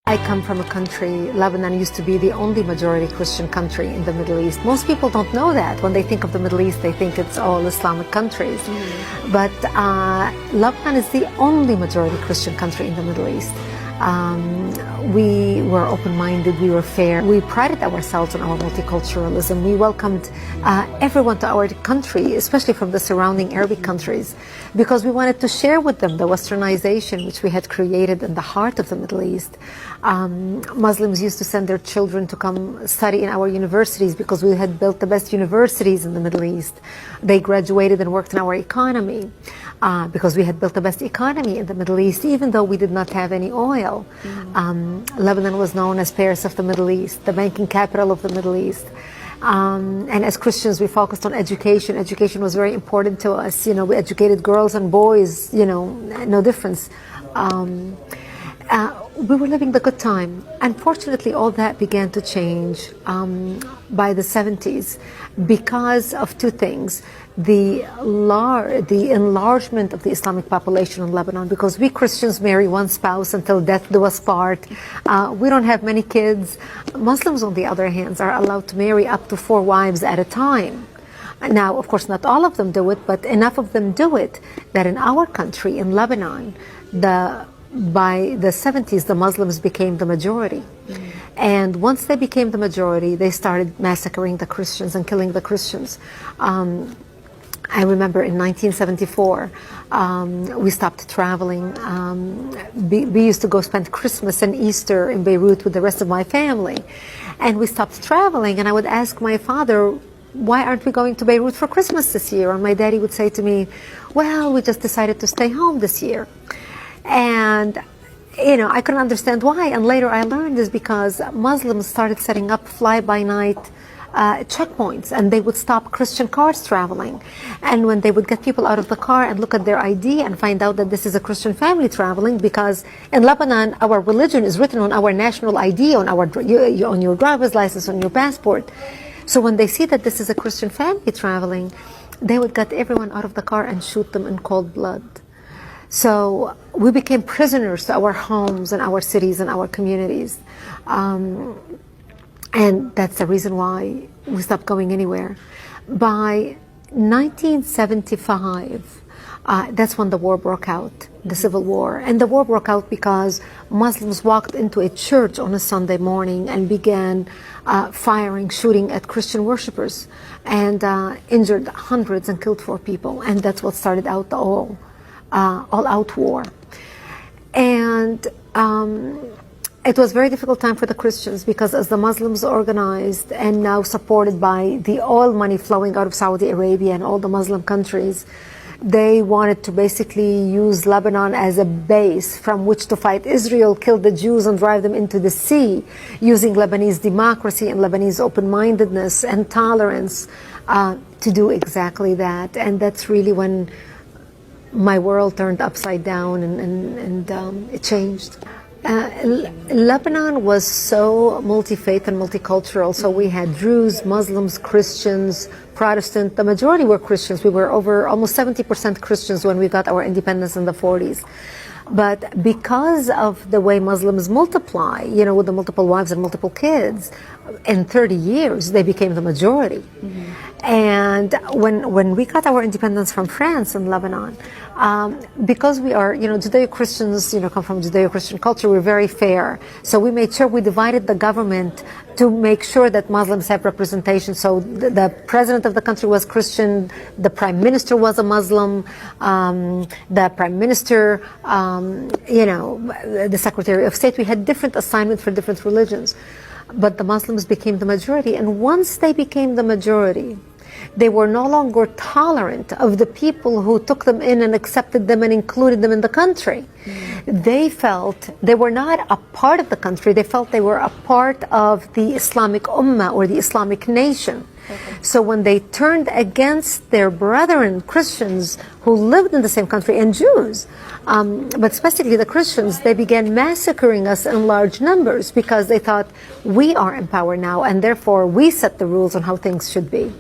I come from a country, Lebanon used to be the only majority Christian country in the Middle East. Most people don't know that. When they think of the Middle East, they think it's all Islamic countries. But Lebanon is the only majority Christian country in the Middle East. We were open-minded, we were fair. We prided ourselves on our multiculturalism. We welcomed everyone to our country, especially from the surrounding Arabic countries, because we wanted to share with them the westernization which we had created in the heart of the Middle East. Muslims used to send their children to come study in our universities because we had built the best universities in the Middle East. They graduated and worked in our economy. Because we had built the best economy in the Middle East, even though we did not have any oil. Lebanon was known as Paris of the Middle East, the banking capital of the Middle East. And as Christians, we focused on education. Education was very important to us. You know, we educated girls and boys, you know, no difference. We were living the good time. Unfortunately, all that began to change by the 70s because of two things. The enlargement of the Islamic population in Lebanon, because we Christians marry one spouse until death do us part. We don't have many kids. Muslims, on the other hand, are allowed to marry up to 4 wives at a time. Now, of course, not all of them do it, but enough of them do it that in our country, in Lebanon, by the 70s, the Muslims became the majority. And once they became the majority, they started massacring the Christians and killing the Christians. I remember in 1974, we stopped traveling. We used to go spend Christmas and Easter in Beirut with the rest of my family. And we stopped traveling, and I would ask my father, why aren't we going to Beirut for Christmas this year? And my daddy would say to me, well, we just decided to stay home this year. And, you know, I couldn't understand why. And later I learned is because Muslims started setting up fly-by-night checkpoints, and they would stop Christian cars traveling. And when they would get people out of the car and look at their ID and find out that this is a Christian family traveling, because in Lebanon, our religion is written on our national ID, on your driver's license, on your passport. So when they see that this is a Christian family traveling, they would get everyone out of the car and shoot them in cold blood. So we became prisoners to our homes and our cities and our communities. And that's the reason why we stopped going anywhere. By 1975, that's when the war broke out, the civil war. And the war broke out because Muslims walked into a church on a Sunday morning and began shooting at Christian worshipers, and injured hundreds and killed 4 people. And that's what started out the all-out war. And it was a very difficult time for the Christians, because as the Muslims organized and now supported by the oil money flowing out of Saudi Arabia and all the Muslim countries, they wanted to basically use Lebanon as a base from which to fight Israel, kill the Jews and drive them into the sea, using Lebanese democracy and Lebanese open-mindedness and tolerance to do exactly that. And that's really when my world turned upside down and it changed. Lebanon was so multi-faith and multicultural. So we had Druze, Muslims, Christians, Protestant. The majority were Christians. We were over almost 70% Christians when we got our independence in the 40s. But because of the way Muslims multiply, you know, with the multiple wives and multiple kids, in 30 years, they became the majority. And when we got our independence from France and Lebanon, because we are, you know, Judeo-Christians, you know, come from Judeo-Christian culture, we're very fair. So we made sure we divided the government to make sure that Muslims have representation. So the president of the country was Christian, the prime minister was a Muslim, the prime minister, you know, the secretary of state. We had different assignments for different religions. But the Muslims became the majority. And once they became the majority, they were no longer tolerant of the people who took them in and accepted them and included them in the country. They felt they were not a part of the country. They felt they were a part of the Islamic Ummah or the Islamic nation. So when they turned against their brethren Christians who lived in the same country, and Jews, but specifically the Christians, they began massacring us in large numbers because they thought we are in power now, and therefore we set the rules on how things should be.